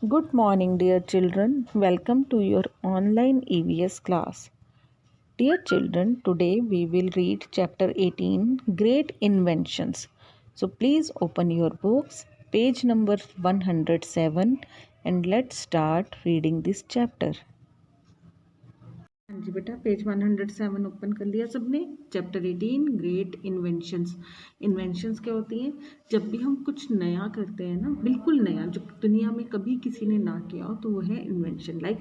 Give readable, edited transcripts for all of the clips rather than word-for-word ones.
Good morning, dear children. Welcome to your online EVS class. Dear children, today we will read chapter 18 Great Inventions. So please open your books, page number 107, and let's start reading this chapter. हाँ जी बेटा, page 107 open कर लिया सबने। Chapter 18 great inventions. Inventions क्या होती हैं? जब भी हम कुछ नया करते हैं ना, बिल्कुल नया, जो दुनिया में कभी किसी ने ना किया हो, तो वो है invention. Like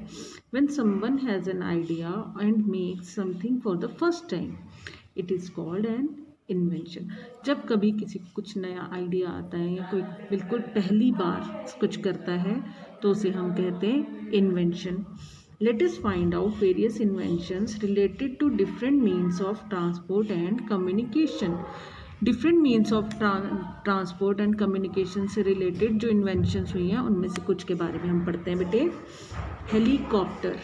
when someone has an idea and makes something for the first time, it is called an invention. जब कभी किसी को कुछ नया आइडिया आता है या कोई बिल्कुल पहली बार कुछ करता है, तो उसे हम कहते हैं invention. Let us find out various inventions related to different means of transport and communication. Different means of transport and communication से related जो inventions हुई हैं, उनमें से कुछ के बारे में हम पढ़ते हैं बेटे। हेलीकॉप्टर।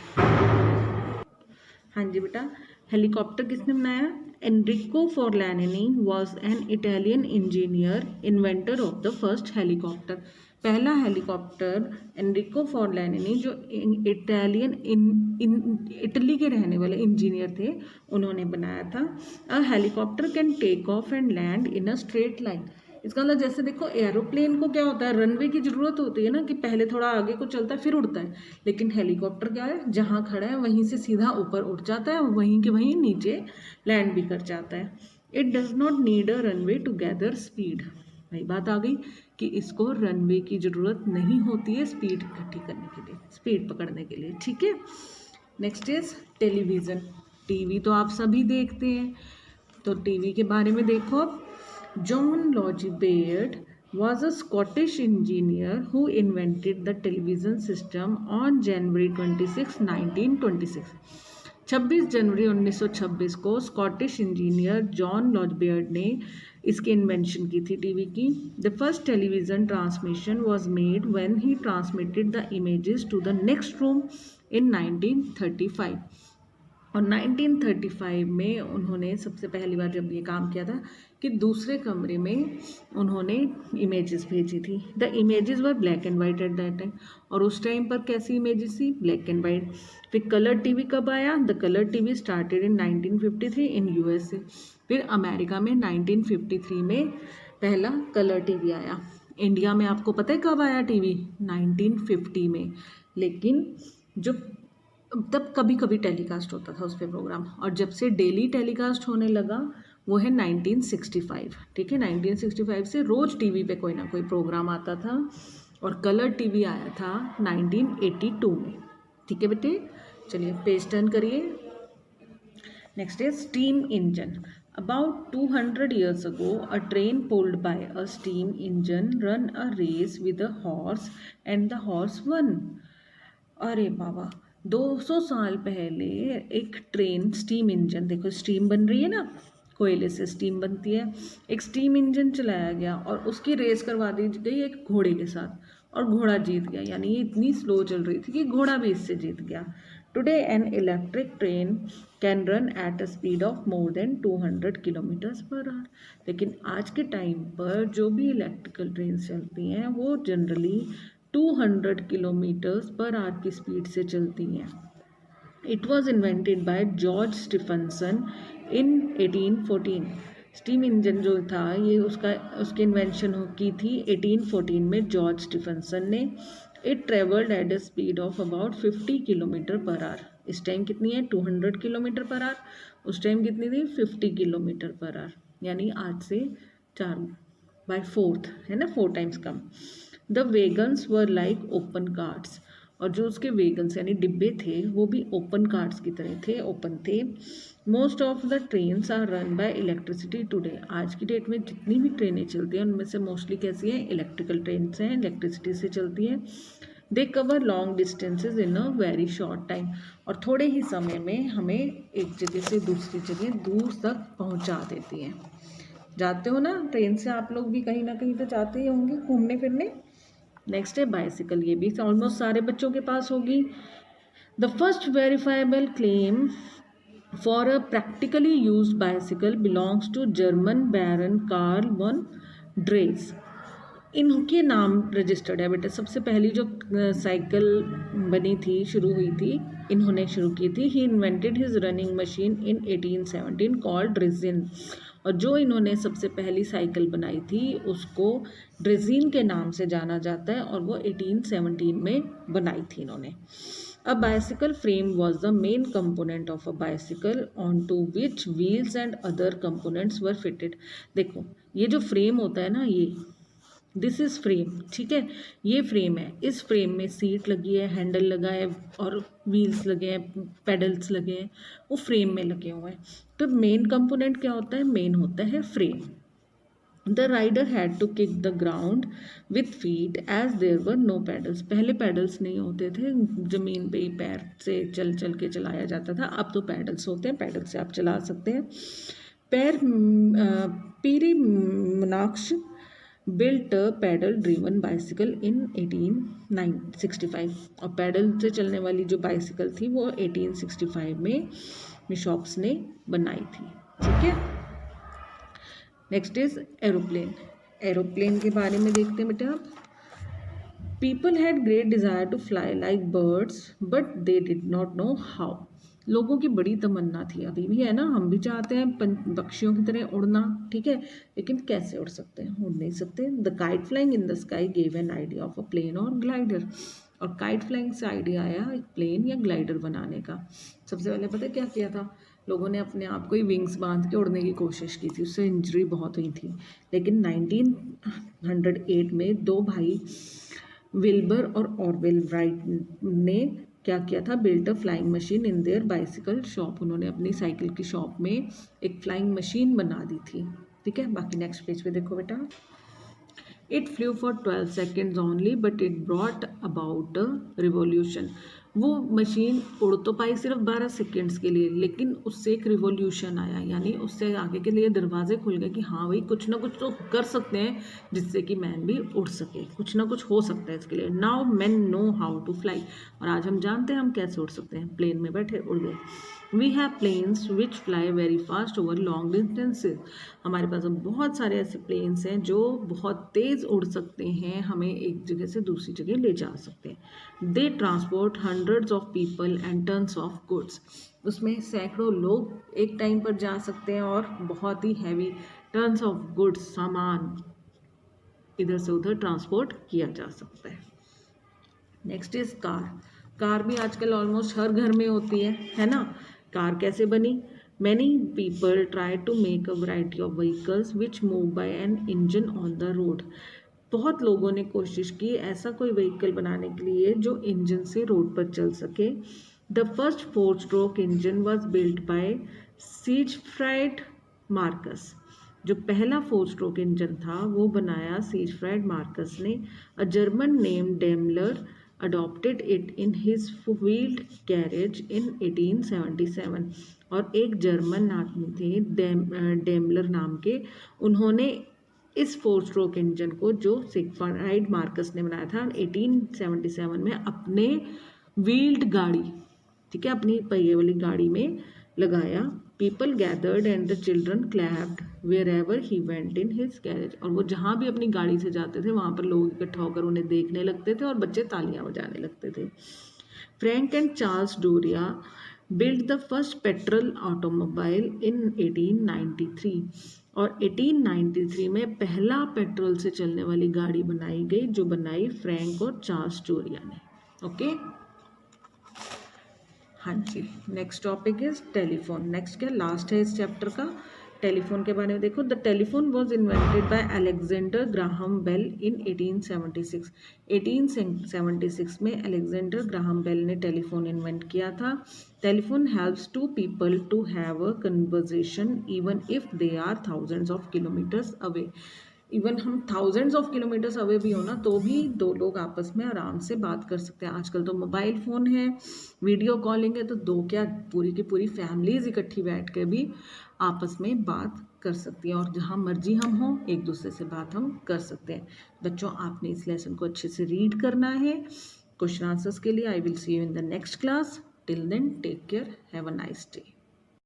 हाँ जी बेटा, हेलीकॉप्टर किसने बनाया? Enrico Forlanini was an Italian engineer inventor of the first helicopter. पहला हेलीकॉप्टर एनरिको फोर्लानिनी, जो इटालियन इटली के रहने वाले इंजीनियर थे, उन्होंने बनाया था। A helicopter can take off and land in a straight line. इसका मतलब जैसे देखो, एरोप्लेन को क्या होता है, रनवे की ज़रूरत होती है ना, कि पहले थोड़ा आगे को चलता है फिर उड़ता है। लेकिन हेलीकॉप्टर क्या है, जहाँ खड़ा है वहीं से सीधा ऊपर उड़ जाता है, वहीं के वहीं नीचे लैंड भी कर जाता है। It does not need a runway to gather speed. वही बात आ गई कि इसको रनवे की ज़रूरत नहीं होती है स्पीड इकट्ठी करने के लिए, स्पीड पकड़ने के लिए। ठीक है। Next is television. टीवी तो आप सभी देखते हैं, तो टीवी के बारे में देखो। John Logie Baird was a Scottish engineer who invented the television system on January 26, 1926. 26 जनवरी 1926 को स्कॉटिश इंजीनियर जॉन लॉजबेयर्ड ने इसकी इन्वेंशन की थी, टीवी की। The first television transmission was made when he transmitted the images to the next room in 1935। और 1935 में उन्होंने सबसे पहली बार जब ये काम किया था कि दूसरे कमरे में उन्होंने इमेजेस भेजी थी। The images were black and white at that time. और उस टाइम पर कैसी इमेजेस थी? Black and white. फिर कलर टीवी कब आया? The colour TV started in 1953 in USA. फिर अमेरिका में 1953 में पहला कलर टीवी आया। इंडिया में आपको पता है कब आया टीवी? 1950 में। लेकिन जो तब कभी कभी टेलीकास्ट होता था उस पर प्रोग्राम, और जब से डेली टेलीकास्ट होने लगा वो है 1965। ठीक है, 1965 से रोज़ टीवी पे कोई ना कोई प्रोग्राम आता था, और कलर टीवी आया था 1982 में। ठीक है बेटे, चलिए पेज टर्न करिए। Next is steam engine. About 200 years ago, a train pulled by a steam engine ran a race with a horse and the horse won. अरे बाबा, 200 साल पहले एक ट्रेन, स्टीम इंजन, देखो स्टीम बन रही है ना, कोयले से स्टीम बनती है, एक स्टीम इंजन चलाया गया और उसकी रेस करवा दी गई एक घोड़े के साथ, और घोड़ा जीत गया। यानी ये इतनी स्लो चल रही थी कि घोड़ा भी इससे जीत गया। Today an electric train can run at a speed of more than 200 kilometres per hour. लेकिन आज के टाइम पर जो भी इलेक्ट्रिकल ट्रेन चलती हैं वो जनरली 200 किलोमीटर्स पर आवर की स्पीड से चलती हैं। It was invented by George Stephenson in 1814। Steam engine जो था ये उसकी इन्वेंशन की थी 1814 में जॉर्ज स्टीफनसन ने। It travelled at a speed of about 50 kilometre per hour. इस टाइम कितनी है? 200 किलोमीटर पर आवर। उस टाइम कितनी थी? 50 किलोमीटर पर आवर। यानी आज से 4/4 है ना, 4 times come. The vegans were like open carts. और जो उसके वेगन्स यानी डिब्बे थे वो भी ओपन कार्ट्स की तरह थे, ओपन थे। Most of the trains are run by electricity today. आज की डेट में जितनी भी ट्रेनें चलती हैं उनमें से मोस्टली कैसी हैं? इलेक्ट्रिकल ट्रेन्स हैं, इलेक्ट्रिसिटी से चलती हैं। They cover long distances in a very short time. और थोड़े ही समय में हमें एक जगह से दूसरी जगह दूर तक पहुंचा देती हैं। जाते हो ना ट्रेन से आप लोग भी, कहीं ना कहीं तो जाते ही होंगे घूमने फिरने। नेक्स्ट है बाइसिकल। ये भी ऑलमोस्ट सारे बच्चों के पास होगी। The first verifiable claim for a practically used bicycle belongs to German Baron Karl von Drais. इनके नाम रजिस्टर्ड है बेटा। सबसे पहली जो साइकिल बनी थी, शुरू हुई थी, इन्होंने शुरू की थी। ही इन्वेंटेड हिज रनिंग मशीन इन 1817 कॉल्ड ड्रेजिन। और जो इन्होंने सबसे पहली साइकिल बनाई थी उसको ड्रेजिन के नाम से जाना जाता है, और वो 1817 में बनाई थी इन्होंने। A bicycle frame was the main component of a bicycle onto which wheels and other components were fitted। देखो ये जो फ्रेम होता है ना, ये दिस इज फ्रेम, ठीक है, ये फ्रेम है। इस फ्रेम में सीट लगी है, हैंडल लगा है और व्हील्स लगे हैं, पेडल्स लगे हैं, वो फ्रेम में लगे हुए हैं। तो मेन कंपोनेंट क्या होता है? मेन होता है frame. The rider had to kick the ground with feet as there were no pedals. पहले पैडल्स नहीं होते थे, जमीन पे ही पैर से चल चल के चलाया जाता था। अब तो पैडल्स होते हैं, पैडल से आप चला सकते हैं। पीरी मोनाक्स built a pedal driven bicycle in 1865। और पैडल से चलने वाली जो बाइसिकल थी वो 1865 में मिशॉप्स ने बनाई थी, ठीक है। Next is aeroplane. एरोप्लेन के बारे में देखते हैं बेटा आप। People had great desire to fly like birds but they did not know how. लोगों की बड़ी तमन्ना थी, अभी भी है ना, हम भी चाहते हैं पक्षियों की तरह उड़ना, ठीक है, लेकिन कैसे उड़ सकते हैं? उड़ नहीं सकते। The kite flying in the sky gave an idea of a plane और ग्लाइडर। और काइट फ्लाइंग से आइडिया आया एक प्लेन या ग्लाइडर बनाने का। सबसे पहले पता है क्या किया था? लोगों ने अपने आप को ही विंग्स बांध के उड़ने की कोशिश की थी, उससे इंजरी बहुत हुई थी। लेकिन 1908 में दो भाई विल्बर और ऑरवेल राइट ने क्या किया था? Built a flying machine in their bicycle shop. उन्होंने अपनी साइकिल की शॉप में एक फ्लाइंग मशीन बना दी थी, ठीक है। बाकी नेक्स्ट पेज पे देखो बेटा। It flu for 12 seconds only but it brought about a revolution. वो मशीन उड़ तो पाई सिर्फ 12 सेकेंड्स के लिए, लेकिन उससे एक रिवोल्यूशन आया, यानी उससे आगे के लिए दरवाजे खुल गए कि हाँ भाई कुछ ना कुछ तो कर सकते हैं जिससे कि मैन भी उड़ सके, कुछ ना कुछ हो सकता है इसके लिए। Now man know how to fly. और आज हम जानते हैं हम कैसे उड़ सकते हैं, प्लेन में बैठे उड़ गए। We have planes which fly very fast over long distances. हमारे पास अब बहुत सारे ऐसे प्लेन्स हैं जो बहुत तेज़ उड़ सकते हैं, हमें एक जगह से दूसरी जगह ले जा सकते हैं। They transport hundreds of people and tons of goods. उसमें सैकड़ों लोग एक टाइम पर जा सकते हैं और बहुत ही हैवी टन्स ऑफ गुड्स, सामान इधर से उधर ट्रांसपोर्ट किया जा सकता है। Next is car. कार भी आजकल ऑलमोस्ट हर घर में होती है ना। कार कैसे बनी? Many people try to make a variety of vehicles which move by an engine on the road. बहुत लोगों ने कोशिश की ऐसा कोई व्हीकल बनाने के लिए जो इंजन से रोड पर चल सके। The first 4-stroke engine was built by Siegfried Marcus. जो पहला 4-stroke इंजन था वो बनाया सिगफ्राइड मार्कस ने। A German name Daimler adopted it in his wheeled carriage in 1877। और एक जर्मन आदमी थे डेमलर नाम के, उन्होंने इस 4-stroke इंजन को जो सिगफ्राइड मार्कस ने बनाया था 1877 में अपने व्हील्ड गाड़ी, ठीक है, अपनी पहिए वाली गाड़ी में लगाया। People gathered and the children clapped wherever he went in his carriage. और वो जहाँ भी अपनी गाड़ी से जाते थे वहाँ पर लोग इकट्ठा होकर उन्हें देखने लगते थे और बच्चे तालियां बजाने लगते थे। Frank and Charles Duryea build the first petrol automobile in 1893। और 1893 में पहला पेट्रोल से चलने वाली गाड़ी बनाई गई, जो बनाई फ्रैंक और चार्ल्स डोरिया ने, ओके। हाँ जी, next topic is telephone. Next क्या लास्ट है इस चैप्टर का? टेलीफोन के बारे में देखो। The telephone was invented by Alexander Graham Bell in 1876। 1876 में अलेक्जेंडर ग्राहम बेल ने टेलीफोन इन्वेंट किया था। Telephone helps to people to have a conversation even if they are thousands of kilometres away. Even हम thousands of kilometres away भी हो ना, तो भी दो लोग आपस में आराम से बात कर सकते हैं। आजकल तो मोबाइल फ़ोन है, वीडियो कॉलिंग है, तो दो क्या पूरी की पूरी फैमिलीज इकट्ठी बैठ के भी आपस में बात कर सकती हैं, और जहाँ मर्जी हम हों एक दूसरे से बात हम कर सकते हैं। बच्चों, आपने इस लेसन को अच्छे से रीड करना है। क्वेश्चन आंसर्स के लिए I will see you in the next class. Till then take care, have a nice day.